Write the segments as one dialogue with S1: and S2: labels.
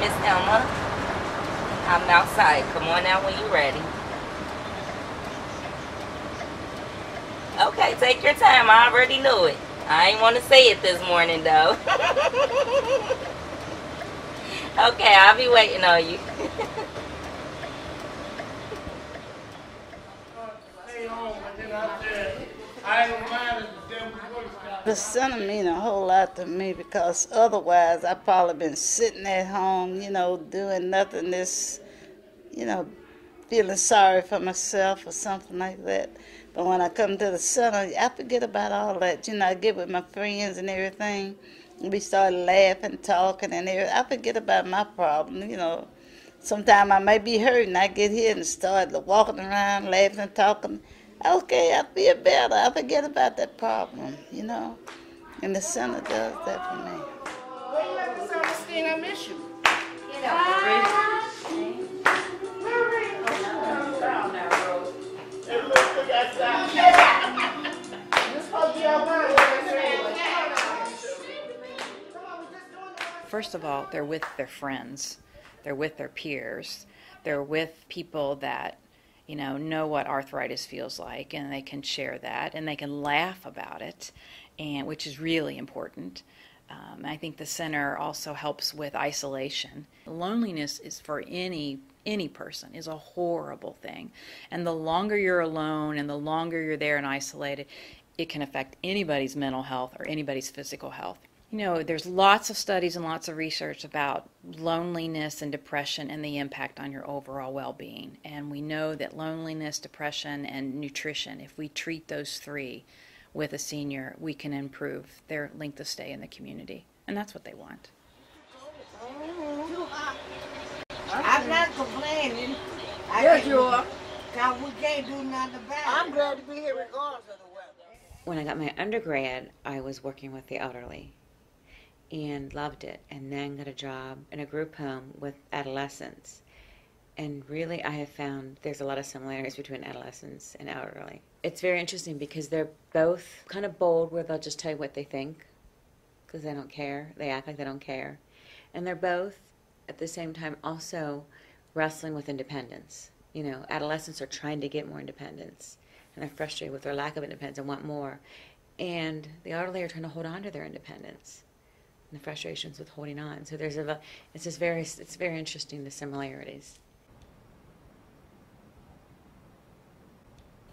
S1: is Emma. I'm outside. Come on out when you're ready. Okay, take your time. I already knew it. I ain't want to say it this morning, though. Okay, I'll be waiting on you.
S2: The center mean a whole lot to me because otherwise I've probably been sitting at home, doing nothing, feeling sorry for myself or something like that. But when I come to the center, I forget about all that. I get with my friends and everything. We start laughing, talking, and everything. I forget about my problem, Sometimes I may be hurting. I get here and start walking around, laughing and talking. Okay, I feel better. I forget about that problem, And the center does that for me.
S3: Where you at this Ernestine? I miss you.
S4: First of all, they're with their friends. They're with their peers. They're with people that know what arthritis feels like, and they can share that, and they can laugh about it, and which is really important. I think the center also helps with isolation. Loneliness is for any person is a horrible thing, and the longer you're alone and the longer you're there and isolated, it can affect anybody's mental health or anybody's physical health. There's lots of studies and lots of research about loneliness and depression and the impact on your overall well-being. And we know that loneliness, depression, and nutrition, if we treat those three with a senior, we can improve their length of stay in the community. And that's what they want.
S5: I'm not complaining.
S3: Yes, you are.
S5: Because we can't do nothing about it.
S3: I'm glad to be here regardless of the weather.
S6: When I got my undergrad, I was working with the elderly and loved it, and then got a job in a group home with adolescents. And really, I have found there's a lot of similarities between adolescents and elderly. It's very interesting because they're both kind of bold, where they'll just tell you what they think because they don't care. They act like they don't care. And they're both, at the same time, also wrestling with independence. Adolescents are trying to get more independence, and they're frustrated with their lack of independence and want more. And the elderly are trying to hold on to their independence and the frustrations with holding on. So it's very interesting, the similarities.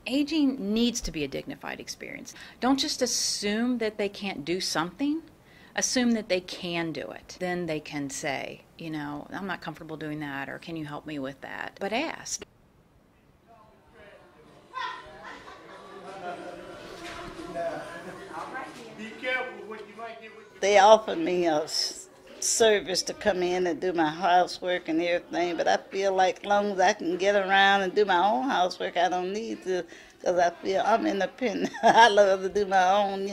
S4: Aging needs to be a dignified experience. Don't just assume that they can't do something. Assume that they can do it. Then they can say, I'm not comfortable doing that, or can you help me with that? But ask.
S2: They offered me a service to come in and do my housework and everything, but I feel like as long as I can get around and do my own housework, I don't need to, because I feel I'm independent. I love to do my own,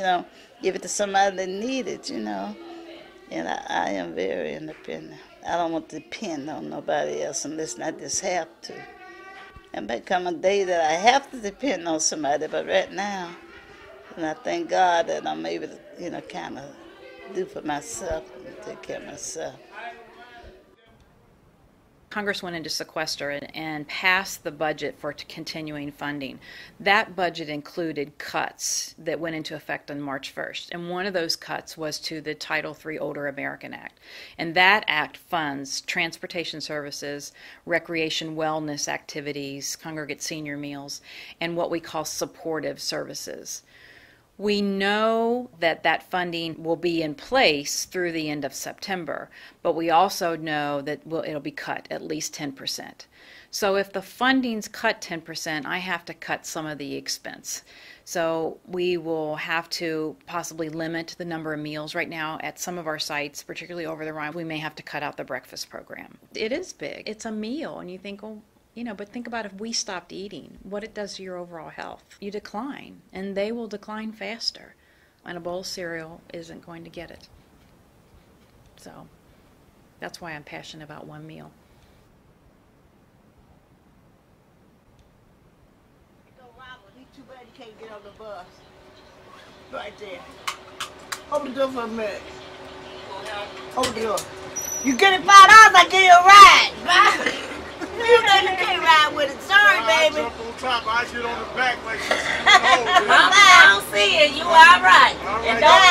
S2: give it to somebody that needs it, and I am very independent. I don't want to depend on nobody else unless I just have to. It may come a day that I have to depend on somebody, but right now, and I thank God that I'm able to, kind of do for myself and take care of myself.
S4: Congress went into sequester and passed the budget for continuing funding. That budget included cuts that went into effect on March 1st. And one of those cuts was to the Title III Older American Act. And that act funds transportation services, recreation wellness activities, congregate senior meals, and what we call supportive services. We know that that funding will be in place through the end of September, but we also know that it'll be cut at least 10%. So if the funding's cut 10%, I have to cut some of the expense. So we will have to possibly limit the number of meals. Right now at some of our sites, particularly over the Rhine, we may have to cut out the breakfast program. It is big. It's a meal, and you think, but think about if we stopped eating, what it does to your overall health. You decline, and they will decline faster. And a bowl of cereal isn't going to get it. So that's why I'm passionate about one meal.
S3: Too bad you can't get on the bus. Right there. Open the door for a minute. Open the door. You get it $5, I give you a ride. Bye. You know you can't ride with it. Sorry, baby.
S7: I jump on top, I get on the back like this.
S1: Mama, I don't see it. You all right.
S7: All right.
S1: And don't